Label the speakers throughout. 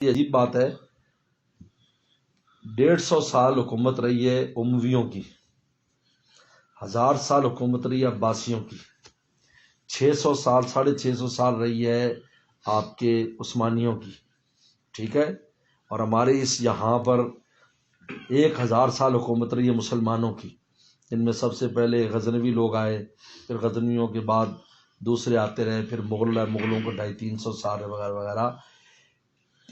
Speaker 1: یہ عجیب بات ہے، 150 سال حکومت رہی ہے امویوں کی، 1000 سال حکومت رہی ہے عباسیوں کی، 600 سال 650 سال رہی ہے آپ کے عثمانیوں کی، ٹھیک ہے، اور ہمارے اس یہاں پر 1000 سال حکومت رہی ہے مسلمانوں کی، جن میں سب سے پہلے غزنوی لوگ آئے، پھر غزنویوں کے بعد دوسرے آتے رہے، پھر مغلوں کو 250-300 سال وغیرہ وغیرہ۔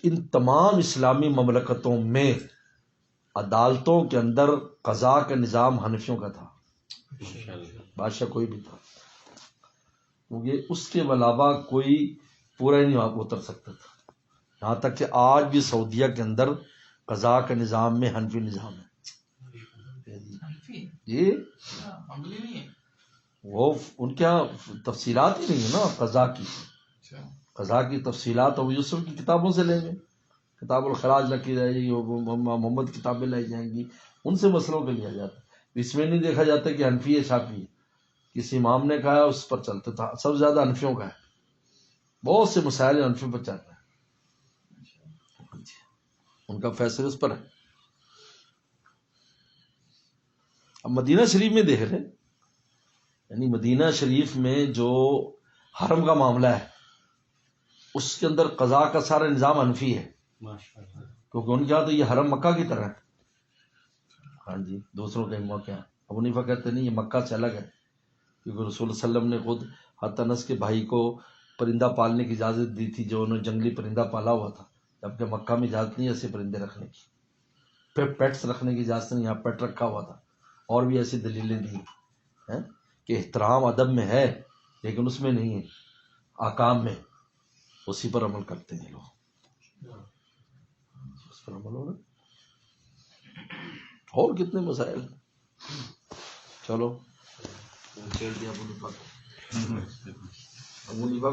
Speaker 1: ان تمام اسلامی مملکتوں میں عدالتوں کے اندر قضاء کا نظام حنفیوں کا تھا، بادشاہ کوئی بھی تھا، کیونکہ اس کے علاوہ کوئی پورا ہی نہیں اتر سکتا تھا۔ یہاں تک کہ آج بھی سعودیہ کے اندر قضاء کے نظام میں حنفی نظام ہے جی، وہ ان کے یہاں تفصیلات ہی نہیں ہے نا قضاء کی، قضاء کی تفصیلات ابو یوسف کی کتابوں سے لیں گے، کتاب الخراج لکھی جائے گی، محمد کتابیں لائی جائیں گی، ان سے مسئلوں کے لیا جاتا ہے۔ اس میں نہیں دیکھا جاتا کہ حنفی ہے شافعی ہے، کسی امام نے کہا اس پر چلتا تھا، سب سے زیادہ حنفیوں کا ہے، بہت سے مسائل حنفیوں پر چلتا ہے، ان کا فیصلہ اس پر ہے۔ اب مدینہ شریف میں دیکھ رہے، یعنی مدینہ شریف میں جو حرم کا معاملہ ہے اس کے اندر قضاء کا سارا نظام حنفی ہے، کیونکہ ان کے یہاں تو یہ حرم مکہ کی طرح ہے۔ ہاں جی، دوسروں کے موقع ہیں، ابو حنیفہ کہتے نہیں، یہ مکہ سے الگ ہے، کیونکہ رسول اللہ علیہ وسلم نے خود حضرت انس کے بھائی کو پرندہ پالنے کی اجازت دی تھی، جو انہوں نے جنگلی پرندہ پالا ہوا تھا، جبکہ مکہ میں اجازت نہیں ایسے پرندے رکھنے کی، پیٹس رکھنے کی اجازت نہیں، یہاں پیٹ رکھا ہوا تھا، اور بھی ایسی دلیلیں دی ہیں کہ احترام ادب میں ہے لیکن اس میں نہیں ہے، احکام میں، اسی پر عمل کرتے ہیں لوگ، اس پر عمل ہو رہا۔ اور کتنے مسائل ہیں، چلو ابو حنیفہ